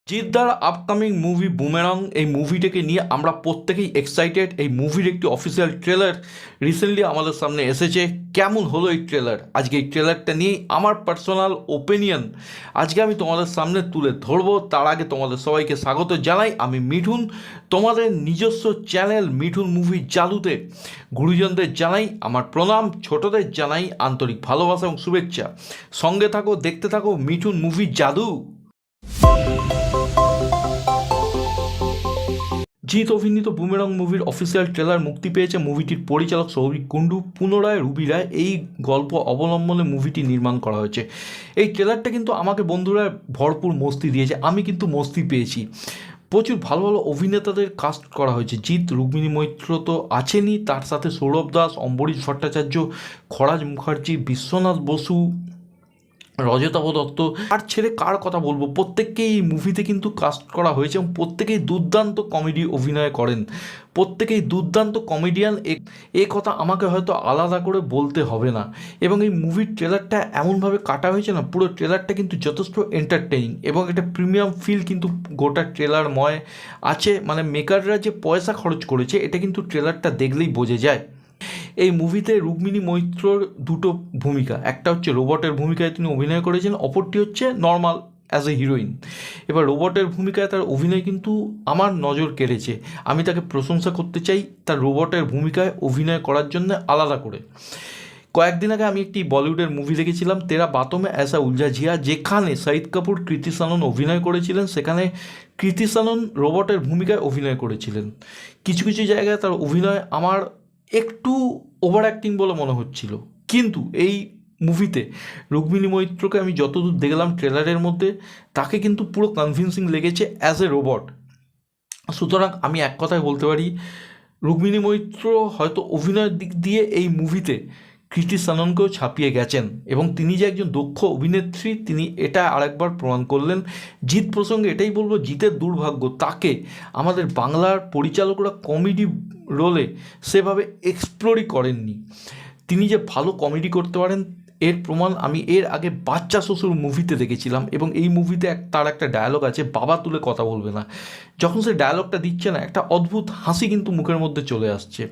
জিদ্দার upcoming movie boomerang এই মুভিটাকে নিয়ে আমরা প্রত্যেকেই এক্সাইটেড। এই মুভির একটি অফিসিয়াল ট্রেলার রিসেন্টলি আমাদের সামনে এসেছে। কেমন হলো এই ট্রেলার, আজকে এই ট্রেলারটা নিয়েই আমার পার্সোনাল ওপিনিয়ন আজকে আমি তোমাদের সামনে তুলে ধরবো। তার আগে তোমাদের সবাইকে স্বাগত জানাই, আমি মিঠুন, তোমাদের নিজস্ব চ্যানেল মিঠুন মুভি জাদুতে। গুরুজনদের জানাই আমার প্রণাম, ছোটদের জানাই আন্তরিক ভালোবাসা এবং শুভেচ্ছা। সঙ্গে থাকো, দেখতে থাকো মিঠুন মুভি জাদু। জিৎ অভিনীত বুমেরাং মুভির অফিসিয়াল ট্রেলার মুক্তি পেয়েছে। মুভিটির পরিচালক সৌভিক কুণ্ডু, পুনরায় রুবি রায় এই গল্প অবলম্বনে মুভিটি নির্মাণ করা হয়েছে। এই ট্রেলারটা কিন্তু আমাকে বন্ধুরা ভরপুর মস্তি দিয়েছে, আমি কিন্তু মস্তি পেয়েছি। প্রচুর ভালো ভালো অভিনেতাদের কাস্ট করা হয়েছে। জিৎ, রুক্মিণী মৈত্র তো আছেনই, তার সাথে সৌরভ দাস, অম্বরীশ ভট্টাচার্য, খরাজ মুখার্জি, বিশ্বনাথ বসু, রজতাভ দত্ত। আর ছেড়ে কার কথা বলবো, প্রত্যেককেই এই মুভিতে কিন্তু কাস্ট করা হয়েছে এবং প্রত্যেকেই দুর্দান্ত কমেডি অভিনয় করেন, প্রত্যেকেই দুর্দান্ত কমেডিয়ান। এ কথা আমাকে হয়তো আলাদা করে বলতে হবে না। এবং এই মুভির ট্রেলারটা এমনভাবে কাটা হয়েছে না, পুরো ট্রেলারটা কিন্তু যথেষ্ট এন্টারটেইনিং এবং একটা প্রিমিয়াম ফিল কিন্তু গোটা ট্রেলারময় আছে। মানে মেকাররা যে পয়সা খরচ করেছে এটা কিন্তু ট্রেলারটা দেখলেই বোঝা যায়। এই মুভিতে রুক্মিণী মৈত্রর দুটো ভূমিকা, একটা হচ্ছে রোবটের ভূমিকায় তিনি অভিনয় করেছেন, অপরটি হচ্ছে নর্মাল অ্যাজ এ হিরোইন। এবার রোবটের ভূমিকায় তার অভিনয় কিন্তু আমার নজর কেড়েছে। আমি তাকে প্রশংসা করতে চাই তার রোবটের ভূমিকায় অভিনয় করার জন্য আলাদা করে। কয়েকদিন আগে আমি একটি বলিউডের মুভি দেখেছিলাম, তেরা বাতোঁ মে ऐसा উলঝা জিয়া, যেখানে শাহিদ কাপুর, কৃতি সানন অভিনয় করেছিলেন। সেখানে কৃতি সানন রোবটের ভূমিকায় অভিনয় করেছিলেন। কিছু কিছু জায়গায় তার অভিনয় আমার একটু ওভার অ্যাক্টিং বলে মনে হচ্ছিল, কিন্তু এই মুভিতে রুক্মিণী মৈত্রকে আমি যতদূর দেখলাম ট্রেলারের মধ্যে, তাকে কিন্তু পুরো কনভিন্সিং লেগেছে অ্যাজ এ রোবট। সুতরাং আমি এক কথায় বলতে পারি রুক্মিণী মৈত্র হয়তো অভিনয়ের দিক দিয়ে এই মুভিতে কৃতি সাননকেও ছাপিয়ে গেছেন এবং তিনি যে একজন দক্ষ অভিনেত্রী তিনি এটা আরেকবার প্রমাণ করলেন। জিৎ প্রসঙ্গে এটাই বলবো, জিতের দুর্ভাগ্য তাকে আমাদের বাংলার পরিচালকরা কমেডি রোলে সেভাবে এক্সপ্লোরই করেননি। তিনি যে ভালো কমেডি করতে পারেন এর প্রমাণ আমি এর আগে বাচ্চা শ্বশুর মুভিতে দেখেছিলাম। এবং এই মুভিতে তার একটা ডায়লগ আছে, বাবা তুলে কথা বলবে না। যখন সে ডায়লগটা দিচ্ছে না, একটা অদ্ভুত হাসি কিন্তু মুখের মধ্যে চলে আসছে।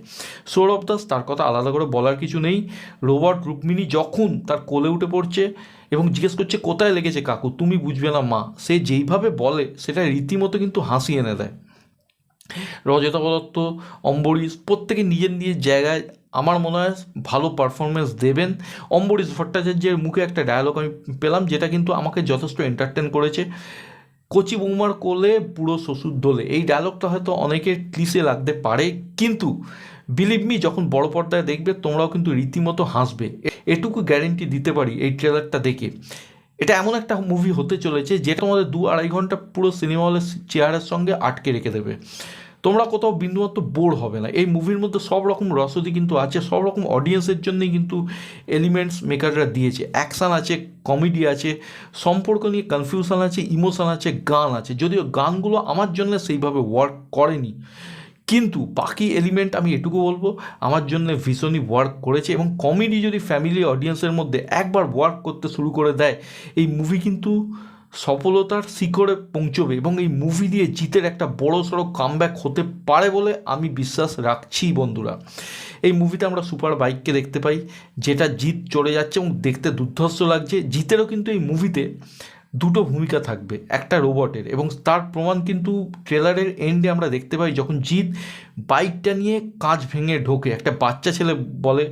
সৌরভ দাস, তার কথা আলাদা করে বলার কিছু নেই। রোবট রুক্মিণী যখন তার কোলে উঠে পড়ছে এবং জিজ্ঞেস করছে কোথায় লেগেছে কাকু, তুমি বুঝবে না মা, সে যেইভাবে বলে সেটা রীতিমতো কিন্তু হাসি এনে দেয়। রজতাভ দত্ত, অম্বরীশ প্রত্যেকে নিজের নিজের জায়গায় আমার মনে হয় ভালো পারফরমেন্স দেবেন। অম্বরীশ ভট্টাচার্যের মুখে একটা ডায়লগ আমি পেলাম যেটা কিন্তু আমাকে যথেষ্ট এন্টারটেন করেছে, কচি বৌমার কোলে বুড়ো শ্বশুর দোলে। এই ডায়লগটা হয়তো অনেকের ক্লিশে লাগতে পারে, কিন্তু বিলিভ মি যখন বড় পর্দায় দেখবে তোমরাও কিন্তু রীতিমতো হাসবে, এটুকু গ্যারেন্টি দিতে পারি এই ট্রেলারটা দেখে। এটা এমন একটা মুভি হতে চলেছে যেটা তোমাদের 2-2.5 ঘন্টা পুরো সিনেমা হলের চেয়ারের সঙ্গে আটকে রেখে দেবে। তোমরা কোথাও বিন্দুমাত্র বোর হবে না। এই মুভির মধ্যে সব রকম রসদি কিন্তু আছে, সব রকম অডিয়েন্সের জন্যই কিন্তু এলিমেন্টস মেকাররা দিয়েছে। অ্যাকশান আছে, কমেডি আছে, সম্পর্ক নিয়ে কনফিউশন আছে, ইমোশন আছে, গান আছে। যদিও গানগুলো আমার জন্য সেইভাবে ওয়ার্ক করেনি, কিন্তু বাকি এলিমেন্ট আমি এটুকু বলবো আমার জন্য ভীষণই ওয়ার্ক করেছে। এবং কমেডি যদি ফ্যামিলি অডিয়েন্সের মধ্যে একবার ওয়ার্ক করতে শুরু করে দেয়, এই মুভি কিন্তু সফলতার শিখরে পৌঁছবে এবং এই মুভি দিয়ে জিতের একটা বড় সড়ো কামব্যাক হতে পারে বলে আমি বিশ্বাস রাখছি বন্ধুরা। এই মুভিতে আমরা সুপার বাইককে দেখতে পাই, যেটা জিত চলে যাচ্ছে এবং দেখতে দুর্ধর্ষ লাগছে। জিতেরও কিন্তু এই মুভিতে দুটো ভূমিকা থাকবে, একটা রোবটের, এবং তার প্রমাণ কিন্তু ট্রেলারের এন্ডে আমরা দেখতে পাই যখন জিৎ বাইকটা নিয়ে কাঁচ ভেঙে ঢোকে, একটা বাচ্চা ছেলে বলে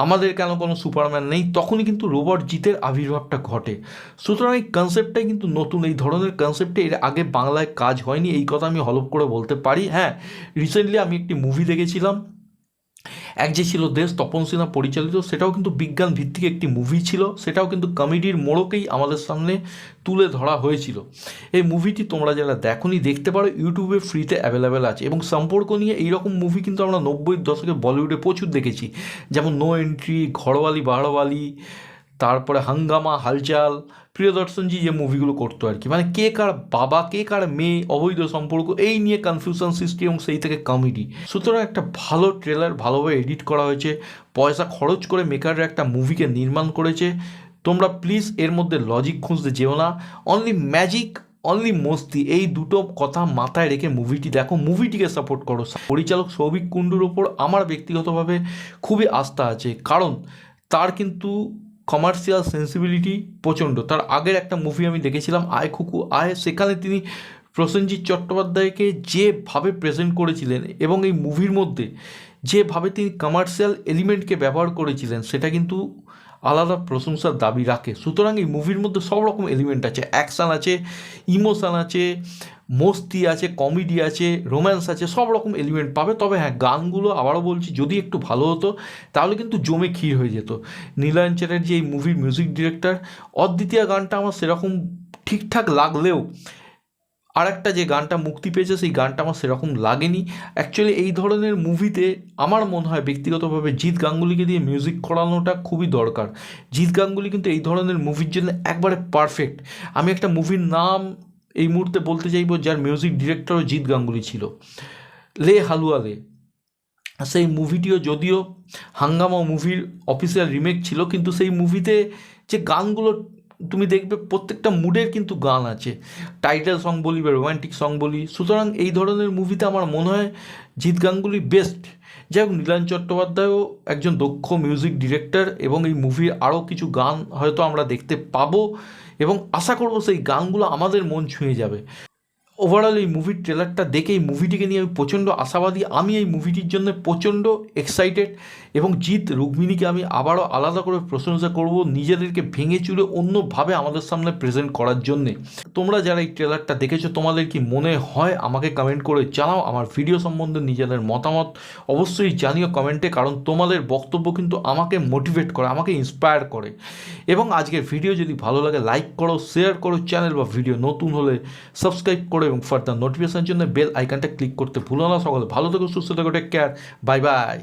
আমাদের কেন কোনো সুপারম্যান নেই, তখনই কিন্তু রোবট জিতের আবির্ভাবটা ঘটে। সুতরাং এই কনসেপ্টটাই কিন্তু নতুন, এই ধরনের কনসেপ্টে এর আগে বাংলায় কাজ হয়নি, এই কথা আমি হলফ করে বলতে পারি। হ্যাঁ, রিসেন্টলি আমি একটি মুভি দেখেছিলাম, এক যে ছিল দেশ, তপন সিনহা পরিচালিত, সেটাও কিন্তু বিজ্ঞান ভিত্তিক একটি মুভি ছিল, সেটাও কিন্তু কমেডির মোড়কেই আমাদের সামনে তুলে ধরা হয়েছিল। এই মুভিটি তোমরা যারা দেখোনি দেখতে পারো, ইউটিউবে ফ্রিতে অ্যাভেলেবেল আছে। এবং সম্পর্ক নিয়ে এইরকম মুভি কিন্তু আমরা 90-এর দশকে বলিউডে প্রচুর দেখেছি, যেমন নো এন্ট্রি, ঘরওয়ালি বাড়োয়ালি, তারপরে হাঙ্গামা, হালচাল, প্রিয়দর্শনজি যে মুভিগুলো করতো আর কি, মানে কে কার বাবা, কে কার মেয়ে, অবৈধ সম্পর্ক, এই নিয়ে কনফিউশন সৃষ্টি এবং সেই থেকে কমেডি। সুতরাং একটা ভালো ট্রেলার, ভালোভাবে এডিট করা হয়েছে, পয়সা খরচ করে মেকাররা একটা মুভিকে নির্মাণ করেছে। তোমরা প্লিজ এর মধ্যে লজিক খুঁজতে যেও না, অনলি ম্যাজিক, অনলি মস্তি, এই দুটো কথা মাথায় রেখে মুভিটি দেখো, মুভিটিকে সাপোর্ট করো। পরিচালক সৌভিক কুণ্ডুর ওপর আমার ব্যক্তিগতভাবে খুবই আস্থা আছে, কারণ তার কিন্তু কমার্শিয়াল সেন্সিবিলিটি প্রচণ্ড। তার আগের একটা মুভি আমি দেখেছিলাম আয় খুকু আয়, সেখানে তিনি প্রসেনজিৎ চট্টোপাধ্যায়কে যেভাবে প্রেজেন্ট করেছিলেন এবং এই মুভির মধ্যে যেভাবে তিনি কমার্শিয়াল এলিমেন্টকে ব্যবহার করেছিলেন, সেটা কিন্তু আলাদা প্রশংসার দাবি রাখে। সুতরাং এই মুভির মধ্যে সব রকম এলিমেন্ট আছে, অ্যাকশান আছে, ইমোশান আছে, মস্তি আছে, কমেডি আছে, রোম্যান্স আছে, সব রকম এলিমেন্ট পাবে। তবে হ্যাঁ, গানগুলো আবারও বলছি, যদি একটু ভালো হতো তাহলে কিন্তু জমে ক্ষীর হয়ে যেত। নীলায়ন চ্যাটার্জি এই মুভির মিউজিক ডিরেক্টর। অদ্বিতীয়া গানটা আমার সেরকম ঠিকঠাক লাগলেও আরেকটা যে গানটা মুক্তি পেয়েছে সেই গানটা আমার সেরকম লাগেনি। অ্যাকচুয়ালি এই ধরনের মুভিতে আমার মনে হয় ব্যক্তিগতভাবে জিৎ গাঙ্গুলিকে দিয়ে মিউজিক করানোটা খুবই দরকার। জিৎ গাঙ্গুলি কিন্তু এই ধরনের মুভির জন্য একবারে পারফেক্ট। আমি একটা মুভির নাম এই মুহূর্তে বলতে চাইবো যার মিউজিক ডিরেক্টরও জিৎ গাঙ্গুলি ছিল, লে হালুয়া লে। সেই মুভিটিও যদিও হাঙ্গামা মুভির অফিসিয়াল রিমেক ছিল, কিন্তু সেই মুভিতে যে গানগুলো তুমি দেখবে প্রত্যেকটা মুডের কিন্তু গান আছে, টাইটেল সং বলি বা রোম্যান্টিক সং বলি। সুতরাং এই ধরনের মুভিতে আমার মনে হয় জিৎ গাঙ্গুলি বেস্ট। যাই হোক, নীলায়ন চট্টোপাধ্যায়ও একজন দক্ষ মিউজিক ডিরেক্টর এবং এই মুভির আরও কিছু গান হয়তো আমরা দেখতে পাবো এবং আশা করবো সেই গানগুলো আমাদের মন ছুঁয়ে যাবে। ওভারঅল এই মুভির ট্রেলারটা দেখে এই মুভিটিকে নিয়ে আমি প্রচণ্ড আশাবাদী। আমি এই মুভিটির জন্য প্রচণ্ড এক্সাইটেড এবং জিৎ রুক্মিণীকে আমি আবারও আলাদা করে প্রশংসা করব নিজেদেরকে ভেঙে চুরে অন্যভাবে আমাদের সামনে প্রেজেন্ট করার জন্যে। তোমরা যারা এই ট্রেলারটা দেখেছো তোমাদের কি মনে হয় আমাকে কমেন্ট করে জানাও। আমার ভিডিও সম্বন্ধে নিজেদের মতামত অবশ্যই জানিও কমেন্টে, কারণ তোমাদের বক্তব্য কিন্তু আমাকে মোটিভেট করে, আমাকে ইন্সপায়ার করে। এবং আজকের ভিডিও যদি ভালো লাগে লাইক করো, শেয়ার করো, চ্যানেল বা ভিডিও নতুন হলে সাবস্ক্রাইব করো এবং ফার্দার নোটিফিকেশনের জন্য বেল আইকনটা ক্লিক করতে ভুলো না। সকলে ভালো থেকো, সুস্থ থেকো, টেক কেয়ার, বাই বাই।